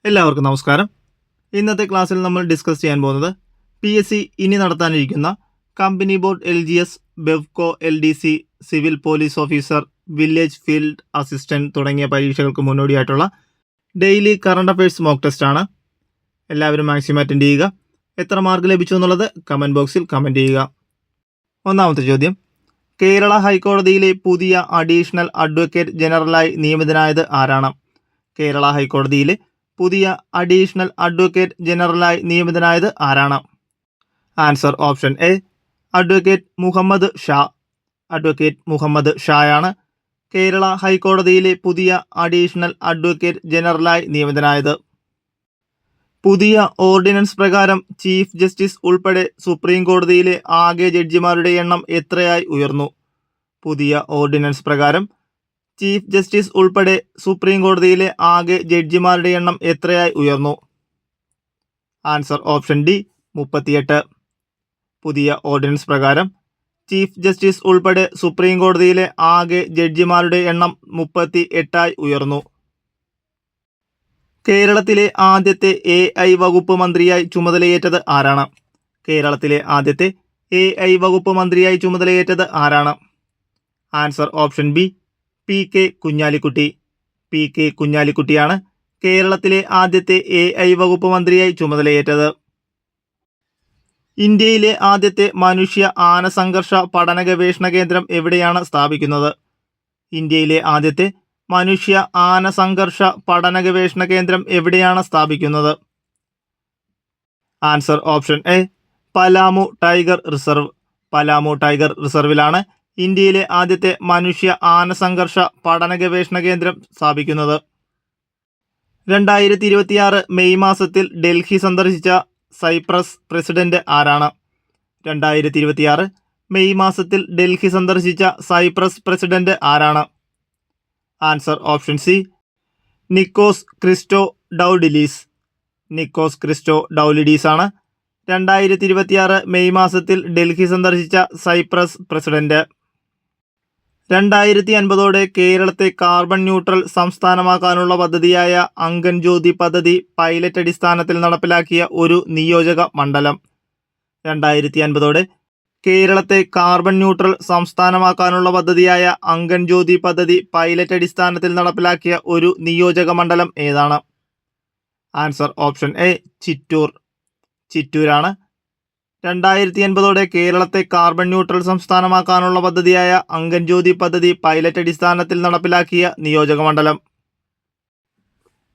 എല്ലാവർക്കും നമസ്കാരം. ഇന്നത്തെ ക്ലാസ്സിൽ നമ്മൾ ഡിസ്കസ് ചെയ്യാൻ പോകുന്നത് PSC ഇനി നടത്താനിരിക്കുന്ന company board LGS, Bevco, LDC, civil police officer, village field assistant തുടങ്ങിയ പരീക്ഷകൾക്ക് മുന്നോടിയായിട്ടുള്ള daily current affairs mock test ആണ്. എല്ലാവരും മാക്സിമം അറ്റൻഡ് ചെയ്യുക. എത്ര മാർക്ക് ലഭിച്ചു എന്നുള്ളത് കമൻറ്റ് ബോക്സിൽ കമൻറ്റ് ചെയ്യുക. ഒന്നാമത്തെ ചോദ്യം: കേരള ഹൈക്കോടതിയിലെ പുതിയ അഡീഷണൽ അഡ്വക്കേറ്റ് ജനറലായി നിയമിതനായത് ആരാണ്? കേരള ഹൈക്കോടതിയിലെ പുതിയ അഡീഷണൽ അഡ്വക്കേറ്റ് ജനറലായി നിയമിതനായത് ആരാണ്? Answer option A, advocate Muhammad Shah. Advocate Muhammad ഷായാണ് കേരള ഹൈക്കോടതിയിലെ പുതിയ അഡീഷണൽ അഡ്വക്കേറ്റ് ജനറലായി നിയമിതനായത്. പുതിയ ഓർഡിനൻസ് പ്രകാരം ചീഫ് ജസ്റ്റിസ് ഉൾപ്പെടെ സുപ്രീം കോടതിയിലെ ആകെ ജഡ്ജിമാരുടെ എണ്ണം എത്രയായി ഉയർന്നു? പുതിയ ഓർഡിനൻസ് പ്രകാരം ചീഫ് ജസ്റ്റിസ് ഉൾപ്പെടെ സുപ്രീം കോടതിയിലെ ആകെ ജഡ്ജിമാരുടെ എണ്ണം എത്രയായി ഉയർന്നു? Answer option D, 38. പുതിയ ഓർഡിനൻസ് പ്രകാരം ചീഫ് ജസ്റ്റിസ് ഉൾപ്പെടെ സുപ്രീം കോടതിയിലെ ആകെ ജഡ്ജിമാരുടെ എണ്ണം 38 ഉയർന്നു. കേരളത്തിലെ ആദ്യത്തെ AI വകുപ്പ് മന്ത്രിയായി ചുമതലയേറ്റത് ആരാണ്? കേരളത്തിലെ ആദ്യത്തെ AI വകുപ്പ് മന്ത്രിയായി ചുമതലയേറ്റത് ആരാണ്? Answer option B, PK Kunhalikutty. PK കുഞ്ഞാലിക്കുട്ടിയാണ് കേരളത്തിലെ ആദ്യത്തെ AI വകുപ്പ് മന്ത്രിയായി ചുമതലയേറ്റത്. ഇന്ത്യയിലെ ആദ്യത്തെ മനുഷ്യ ആന സംഘർഷ പഠന ഗവേഷണ കേന്ദ്രം എവിടെയാണ് സ്ഥാപിക്കുന്നത്? ഇന്ത്യയിലെ ആദ്യത്തെ മനുഷ്യ ആന സംഘർഷ പഠന ഗവേഷണ കേന്ദ്രം എവിടെയാണ് സ്ഥാപിക്കുന്നത്? Answer option A, Palamu tiger reserve. Palamu tiger റിസർവിലാണ് ഇന്ത്യയിലെ ആദ്യത്തെ മനുഷ്യ ആന സംഘർഷ പഠന ഗവേഷണ കേന്ദ്രം സ്ഥാപിക്കുന്നത്. 2026 മെയ് മാസത്തിൽ ഡൽഹി സന്ദർശിച്ച സൈപ്രസ് പ്രസിഡന്റ് ആരാണ്? 2026 മെയ് മാസത്തിൽ ഡൽഹി സന്ദർശിച്ച സൈപ്രസ് പ്രസിഡന്റ് ആരാണ്? Answer option C, Nikos Christodoulides. Nikos Christodoulides ആണ് 2026 മെയ് മാസത്തിൽ ഡൽഹി സന്ദർശിച്ച സൈപ്രസ് പ്രസിഡന്റ്. 2050 കേരളത്തെ കാർബൺ ന്യൂട്രൽ സംസ്ഥാനമാക്കാനുള്ള പദ്ധതിയായ അങ്കൻ ജ്യോതി പദ്ധതി പൈലറ്റ് അടിസ്ഥാനത്തിൽ നടപ്പിലാക്കിയ ഒരു നിയോജക മണ്ഡലം. 2050 കേരളത്തെ കാർബൺ ന്യൂട്രൽ സംസ്ഥാനമാക്കാനുള്ള പദ്ധതിയായ അങ്കൻ ജ്യോതി പദ്ധതി പൈലറ്റ് അടിസ്ഥാനത്തിൽ നടപ്പിലാക്കിയ ഒരു നിയോജക മണ്ഡലം ഏതാണ്? Answer option A, Chittoor. ചിറ്റൂരാണ് 2050 കേരളത്തെ കാർബൺ ന്യൂട്രൽ സംസ്ഥാനമാക്കാനുള്ള പദ്ധതിയായ അങ്കൻ ജ്യോതി പദ്ധതി പൈലറ്റ് അടിസ്ഥാനത്തിൽ നടപ്പിലാക്കിയ നിയോജക മണ്ഡലം.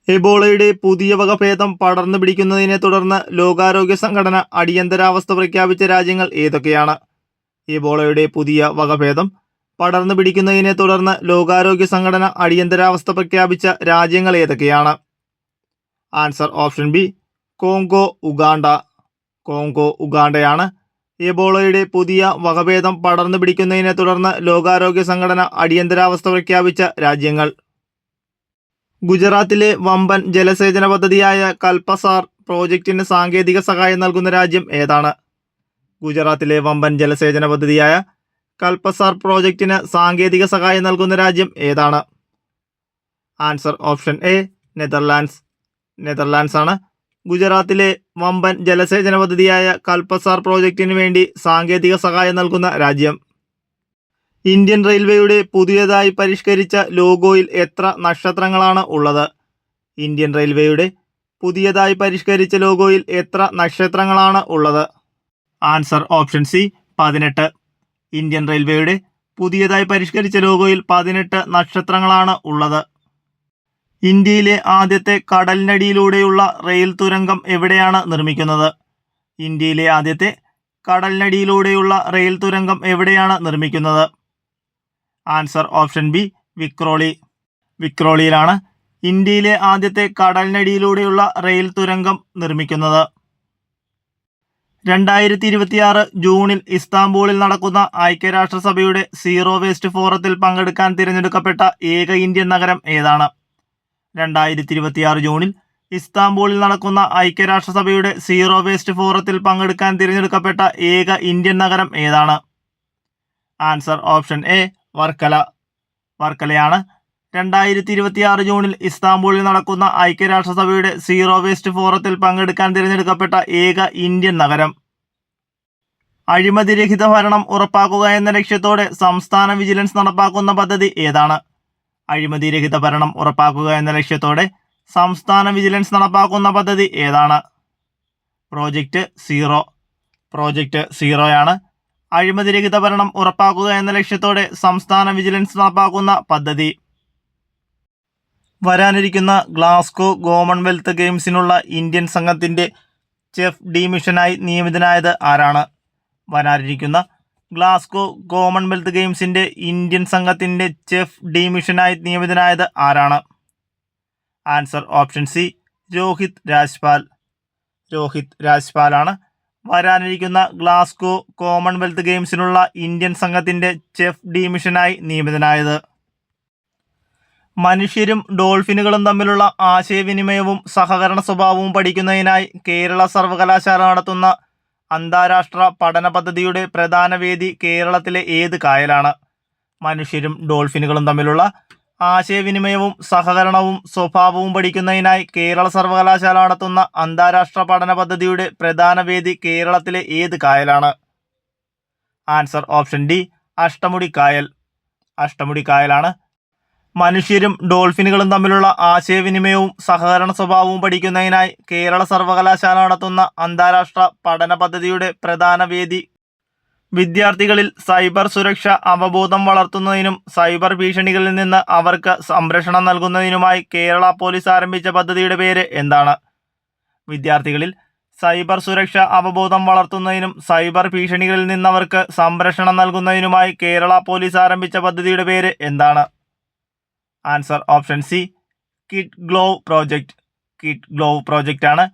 എബോളയുടെ പുതിയ വകഭേദം പടർന്നു പിടിക്കുന്നതിനെ തുടർന്ന് ലോകാരോഗ്യ സംഘടന അടിയന്തരാവസ്ഥ പ്രഖ്യാപിച്ച രാജ്യങ്ങൾ ഏതൊക്കെയാണ്? എബോളയുടെ പുതിയ വകഭേദം പടർന്നു പിടിക്കുന്നതിനെ തുടർന്ന് ലോകാരോഗ്യ സംഘടന അടിയന്തരാവസ്ഥ പ്രഖ്യാപിച്ച രാജ്യങ്ങൾ ഏതൊക്കെയാണ്? Answer option B, Congo, Uganda. Congo, ഉഗാണ്ടയാണ് എബോളയുടെ പുതിയ വകഭേദം പടർന്നു പിടിക്കുന്നതിനെ തുടർന്ന് ലോകാരോഗ്യ സംഘടന അടിയന്തരാവസ്ഥ പ്രഖ്യാപിച്ച രാജ്യങ്ങൾ. ഗുജറാത്തിലെ വമ്പൻ ജലസേചന പദ്ധതിയായ കൽപസാർ പ്രോജക്റ്റിന് സാങ്കേതിക സഹായം നൽകുന്ന രാജ്യം ഏതാണ്? ഗുജറാത്തിലെ വമ്പൻ ജലസേചന പദ്ധതിയായ കൽപസാർ പ്രോജക്റ്റിന് സാങ്കേതിക സഹായം നൽകുന്ന രാജ്യം ഏതാണ്? Answer option A, Netherlands. Netherlands ആണ് ഗുജറാത്തിലെ വമ്പൻ ജലസേചന പദ്ധതിയായ കൽപസാർ പ്രോജക്റ്റിന് വേണ്ടി സാങ്കേതിക സഹായം നൽകുന്ന രാജ്യം. ഇന്ത്യൻ റെയിൽവേയുടെ പുതിയതായി പരിഷ്കരിച്ച ലോഗോയിൽ എത്ര നക്ഷത്രങ്ങളാണ് ഉള്ളത്? ഇന്ത്യൻ റെയിൽവേയുടെ പുതിയതായി പരിഷ്കരിച്ച ലോഗോയിൽ എത്ര നക്ഷത്രങ്ങളാണ് ഉള്ളത്? Answer option C, 18. ഇന്ത്യൻ റെയിൽവേയുടെ പുതിയതായി പരിഷ്കരിച്ച ലോഗോയിൽ 18 നക്ഷത്രങ്ങളാണ് ഉള്ളത്. ഇന്ത്യയിലെ ആദ്യത്തെ കടലിനടിയിലൂടെയുള്ള റെയിൽ തുരങ്കം എവിടെയാണ് നിർമ്മിക്കുന്നത്? ഇന്ത്യയിലെ ആദ്യത്തെ കടലിനടിയിലൂടെയുള്ള റെയിൽ തുരങ്കം എവിടെയാണ് നിർമ്മിക്കുന്നത്? Answer option B, Vikhroli. വിക്രോളിയിലാണ് ഇന്ത്യയിലെ ആദ്യത്തെ കടലിനടിയിലൂടെയുള്ള റെയിൽ തുരങ്കം നിർമ്മിക്കുന്നത്. 2026 ജൂണിൽ ഇസ്താംബൂളിൽ നടക്കുന്ന ഐക്യരാഷ്ട്രസഭയുടെ സീറോ വേസ്റ്റ് ഫോറത്തിൽ പങ്കെടുക്കാൻ തിരഞ്ഞെടുക്കപ്പെട്ട ഏക ഇന്ത്യൻ നഗരം ഏതാണ്? 2026 ജൂണിൽ ഇസ്താംബൂളിൽ നടക്കുന്ന ഐക്യരാഷ്ട്രസഭയുടെ സീറോ വേസ്റ്റ് ഫോറത്തിൽ പങ്കെടുക്കാൻ തിരഞ്ഞെടുക്കപ്പെട്ട ഏക ഇന്ത്യൻ നഗരം ഏതാണ്? Answer option A, Varkala. വർക്കലയാണ് 2026 ജൂണിൽ ഇസ്താംബൂളിൽ നടക്കുന്ന ഐക്യരാഷ്ട്രസഭയുടെ സീറോ വേസ്റ്റ് ഫോറത്തിൽ പങ്കെടുക്കാൻ തിരഞ്ഞെടുക്കപ്പെട്ട ഏക ഇന്ത്യൻ നഗരം. അഴിമതിരഹിത ഭരണം ഉറപ്പാക്കുക എന്ന ലക്ഷ്യത്തോടെ സംസ്ഥാന വിജിലൻസ് നടപ്പാക്കുന്ന പദ്ധതി ഏതാണ്? അഴിമതിരഹിത ഭരണം ഉറപ്പാക്കുക എന്ന ലക്ഷ്യത്തോടെ സംസ്ഥാന വിജിലൻസ് നടപ്പാക്കുന്ന പദ്ധതി ഏതാണ്? Project zero. പ്രോജക്റ്റ് സീറോയാണ് അഴിമതിരഹിത ഭരണം ഉറപ്പാക്കുക എന്ന ലക്ഷ്യത്തോടെ സംസ്ഥാന വിജിലൻസ് നടപ്പാക്കുന്ന പദ്ധതി. വരാനിരിക്കുന്ന ഗ്ലാസ്ഗോ കോമൺവെൽത്ത് ഗെയിംസിനുള്ള ഇന്ത്യൻ സംഘത്തിന്റെ ചെഫ് ഡി മിഷനായി നിയമിതനായത് ആരാണ്? വരാനിരിക്കുന്ന ഗ്ലാസ്ഗോ കോമൺവെൽത്ത് ഗെയിംസിന്റെ ഇന്ത്യൻ സംഘത്തിന്റെ ചെഫ് ഡി മിഷനായി നിയമിതനായത് ആരാണ്? Answer option C, Rohit Rajpal. Rohit രാജ്പാലാണ് വരാനിരിക്കുന്ന ഗ്ലാസ്ഗോ കോമൺവെൽത്ത് ഗെയിംസിനുള്ള ഇന്ത്യൻ സംഘത്തിന്റെ ചെഫ് ഡി മിഷനായി നിയമിതനായത്. മനുഷ്യരും ഡോൾഫിനുകളും തമ്മിലുള്ള ആശയവിനിമയവും സഹകരണ സ്വഭാവവും പഠിക്കുന്നതിനായി കേരള സർവകലാശാല നടത്തുന്ന അന്താരാഷ്ട്ര പഠന പദ്ധതിയുടെ പ്രധാന വേദി കേരളത്തിലെ ഏത് കായലാണ്? മനുഷ്യരും ഡോൾഫിനുകളും തമ്മിലുള്ള ആശയവിനിമയവും സഹകരണവും സ്വഭാവവും പഠിക്കുന്നതിനായി കേരള സർവകലാശാല നടത്തുന്ന അന്താരാഷ്ട്ര പഠന പദ്ധതിയുടെ പ്രധാന വേദി കേരളത്തിലെ ഏത് കായലാണ്? ആൻസർ ഓപ്ഷൻ ഡി, അഷ്ടമുടി കായൽ. അഷ്ടമുടി കായലാണ് മനുഷ്യരും ഡോൾഫിനുകളും തമ്മിലുള്ള ആശയവിനിമയവും സഹകരണ സ്വഭാവവും പഠിക്കുന്നതിനായി കേരള സർവകലാശാല നടത്തുന്ന അന്താരാഷ്ട്ര പഠന പദ്ധതിയുടെ പ്രധാന വേദി. വിദ്യാർത്ഥികളിൽ സൈബർ സുരക്ഷ അവബോധം വളർത്തുന്നതിനും സൈബർ ഭീഷണികളിൽ നിന്ന് അവർക്ക് സംരക്ഷണം നൽകുന്നതിനുമായി കേരള പോലീസ് ആരംഭിച്ച പദ്ധതിയുടെ പേര് എന്താണ്? വിദ്യാർത്ഥികളിൽ സൈബർ സുരക്ഷ അവബോധം വളർത്തുന്നതിനും സൈബർ ഭീഷണികളിൽ നിന്നവർക്ക് സംരക്ഷണം നൽകുന്നതിനുമായി കേരള പോലീസ് ആരംഭിച്ച പദ്ധതിയുടെ പേര് എന്താണ്? Answer option C, kid glove project. Kid glove project ആണ്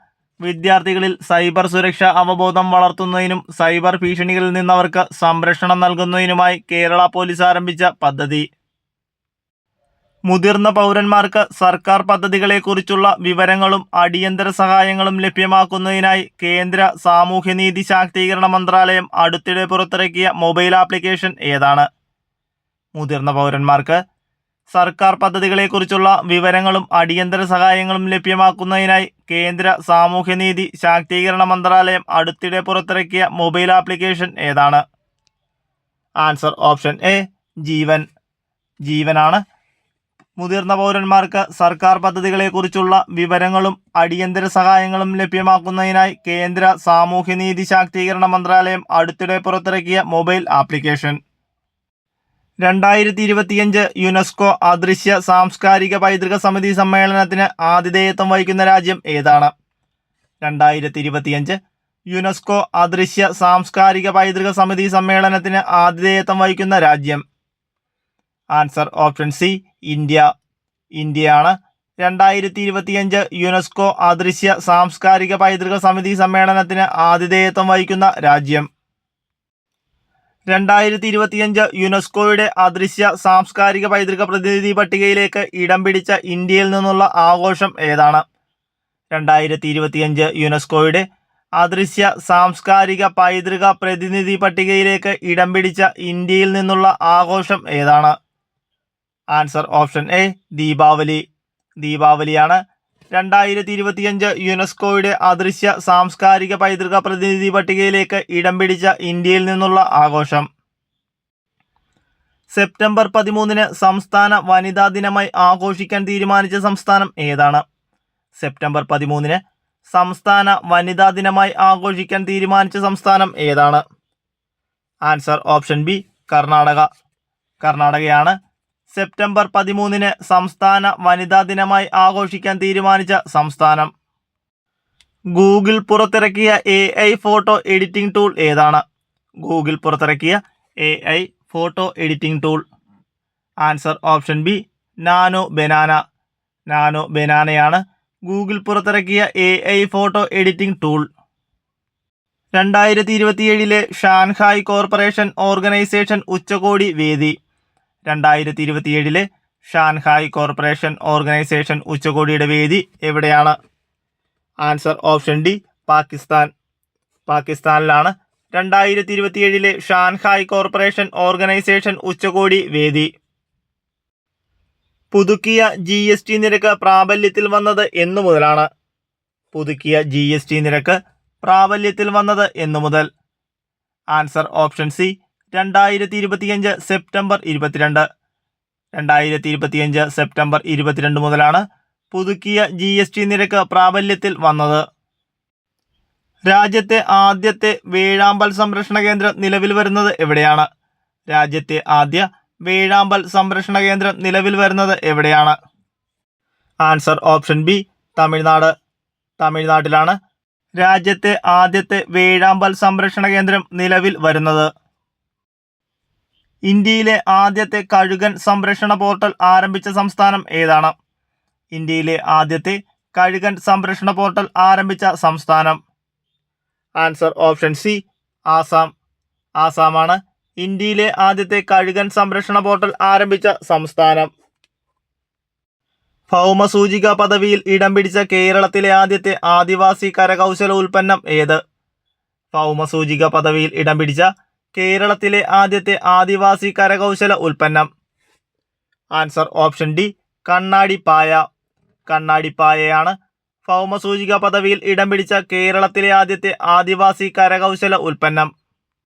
വിദ്യാർത്ഥികളിൽ സൈബർ സുരക്ഷ അവബോധം വളർത്തുന്നതിനും സൈബർ ഭീഷണികളിൽ നിന്നവർക്ക് സംരക്ഷണം നൽകുന്നതിനുമായി കേരള പോലീസ് ആരംഭിച്ച പദ്ധതി. മുതിർന്ന പൗരന്മാർക്ക് സർക്കാർ പദ്ധതികളെക്കുറിച്ചുള്ള വിവരങ്ങളും അടിയന്തര സഹായങ്ങളും ലഭ്യമാക്കുന്നതിനായി കേന്ദ്ര സാമൂഹ്യനീതി ശാക്തീകരണ മന്ത്രാലയം അടുത്തിടെ പുറത്തിറക്കിയ മൊബൈൽ ആപ്ലിക്കേഷൻ ഏതാണ്? മുതിർന്ന പൗരന്മാർക്ക് സർക്കാർ പദ്ധതികളെക്കുറിച്ചുള്ള വിവരങ്ങളും അടിയന്തര സഹായങ്ങളും ലഭ്യമാക്കുന്നതിനായി കേന്ദ്ര സാമൂഹ്യനീതി ശാക്തീകരണ മന്ത്രാലയം അടുത്തിടെ പുറത്തിറക്കിയ മൊബൈൽ ആപ്ലിക്കേഷൻ ഏതാണ്? ആൻസർ ഓപ്ഷൻ എ, ജീവൻ. ജീവനാണ് മുതിർന്ന പൗരന്മാർക്ക് സർക്കാർ പദ്ധതികളെക്കുറിച്ചുള്ള വിവരങ്ങളും അടിയന്തര സഹായങ്ങളും ലഭ്യമാക്കുന്നതിനായി കേന്ദ്ര സാമൂഹ്യനീതി ശാക്തീകരണ മന്ത്രാലയം അടുത്തിടെ പുറത്തിറക്കിയ മൊബൈൽ ആപ്ലിക്കേഷൻ. 2025 യുനെസ്കോ അദൃശ്യ സാംസ്കാരിക പൈതൃക സമിതി സമ്മേളനത്തിന് ആതിഥേയത്വം വഹിക്കുന്ന രാജ്യം ഏതാണ്? 2025 യുനെസ്കോ അദൃശ്യ സാംസ്കാരിക പൈതൃക സമിതി സമ്മേളനത്തിന് ആതിഥേയത്വം വഹിക്കുന്ന രാജ്യം. Answer option C, India. ഇന്ത്യയാണ് 2025 യുനെസ്കോ അദൃശ്യ സാംസ്കാരിക പൈതൃക സമിതി സമ്മേളനത്തിന് ആതിഥേയത്വം വഹിക്കുന്ന രാജ്യം. 2025 യുനെസ്കോയുടെ അദൃശ്യ സാംസ്കാരിക പൈതൃക പ്രതിനിധി പട്ടികയിലേക്ക് ഇടം പിടിച്ച ഇന്ത്യയിൽ നിന്നുള്ള ആഘോഷം ഏതാണ്? 2025 യുനെസ്കോയുടെ അദൃശ്യ സാംസ്കാരിക പൈതൃക പ്രതിനിധി പട്ടികയിലേക്ക് ഇടം പിടിച്ച ഇന്ത്യയിൽ നിന്നുള്ള ആഘോഷം ഏതാണ്? Answer option A, Deepavali. ദീപാവലിയാണ് 2025 യുനെസ്കോയുടെ അദൃശ്യ സാംസ്കാരിക പൈതൃക പ്രതിനിധി പട്ടികയിലേക്ക് ഇടം പിടിച്ച ഇന്ത്യയിൽ നിന്നുള്ള ആഘോഷം. സെപ്റ്റംബർ 13 സംസ്ഥാന വനിതാ ദിനമായി ആഘോഷിക്കാൻ തീരുമാനിച്ച സംസ്ഥാനം ഏതാണ്? സെപ്റ്റംബർ 13 സംസ്ഥാന വനിതാ ദിനമായി ആഘോഷിക്കാൻ തീരുമാനിച്ച സംസ്ഥാനം ഏതാണ്? Answer option B, Karnataka. കർണാടകയാണ് സെപ്റ്റംബർ 13 സംസ്ഥാന വനിതാ ദിനമായി ആഘോഷിക്കാൻ തീരുമാനിച്ച സംസ്ഥാനം. ഗൂഗിൾ പുറത്തിറക്കിയ AI ഫോട്ടോ എഡിറ്റിംഗ് ടൂൾ ഏതാണ്? ഗൂഗിൾ പുറത്തിറക്കിയ AI photo editing tool. Answer option B, nano banana. Nano ബനാനയാണ് ഗൂഗിൾ പുറത്തിറക്കിയ AI photo editing tool. 2027 Shanghai corporation organisation ഉച്ചകോടി വേദി. 2027 ഷാൻഹായ് കോർപ്പറേഷൻ ഓർഗനൈസേഷൻ ഉച്ചകോടിയുടെ വേദി എവിടെയാണ്? Answer option D, Pakistan. പാകിസ്ഥാനിലാണ് 2027 ഷാൻഹായ് കോർപ്പറേഷൻ ഓർഗനൈസേഷൻ ഉച്ചകോടി വേദി. പുതുക്കിയ GST നിരക്ക് പ്രാബല്യത്തിൽ വന്നത് എന്നു മുതലാണ്? പുതുക്കിയ GST നിരക്ക് പ്രാബല്യത്തിൽ വന്നത് എന്നു മുതൽ? Answer option C 2025 September 22. 2025 September 22 മുതലാണ് പുതുക്കിയ GST നിരക്ക് പ്രാബല്യത്തിൽ വന്നത്. രാജ്യത്തെ ആദ്യത്തെ വേഴാമ്പൽ സംരക്ഷണ കേന്ദ്രം നിലവിൽ വരുന്നത് എവിടെയാണ്? രാജ്യത്തെ ആദ്യ വേഴാമ്പൽ സംരക്ഷണ കേന്ദ്രം നിലവിൽ വരുന്നത് എവിടെയാണ്? Answer option B Tamil Nadu. തമിഴ്നാട്ടിലാണ് രാജ്യത്തെ ആദ്യത്തെ വേഴാമ്പൽ സംരക്ഷണ കേന്ദ്രം നിലവിൽ വരുന്നത്. ഇന്ത്യയിലെ ആദ്യത്തെ കഴുകൻ സംരക്ഷണ പോർട്ടൽ ആരംഭിച്ച സംസ്ഥാനം ഏതാണ്? ഇന്ത്യയിലെ ആദ്യത്തെ കഴുകൻ സംരക്ഷണ പോർട്ടൽ ആരംഭിച്ച സംസ്ഥാനം? Answer option C Assam. ആസാമാണ് ഇന്ത്യയിലെ ആദ്യത്തെ കഴുകൻ സംരക്ഷണ പോർട്ടൽ ആരംഭിച്ച സംസ്ഥാനം. ഭൗമസൂചിക പദവിയിൽ ഇടം പിടിച്ച കേരളത്തിലെ ആദ്യത്തെ ആദിവാസി കരകൗശല ഉൽപ്പന്നം ഏത്? ഭൗമസൂചിക പദവിയിൽ ഇടം പിടിച്ച കേരളത്തിലെ ആദ്യത്തെ ആദിവാസി കരകൗശല ഉൽപ്പന്നം? ആൻസർ ഓപ്ഷൻ ഡി കണ്ണാടിപ്പായ. കണ്ണാടിപ്പായയാണ് ഭൗമസൂചിക പദവിയിൽ ഇടം പിടിച്ച കേരളത്തിലെ ആദ്യത്തെ ആദിവാസി കരകൗശല ഉൽപ്പന്നം.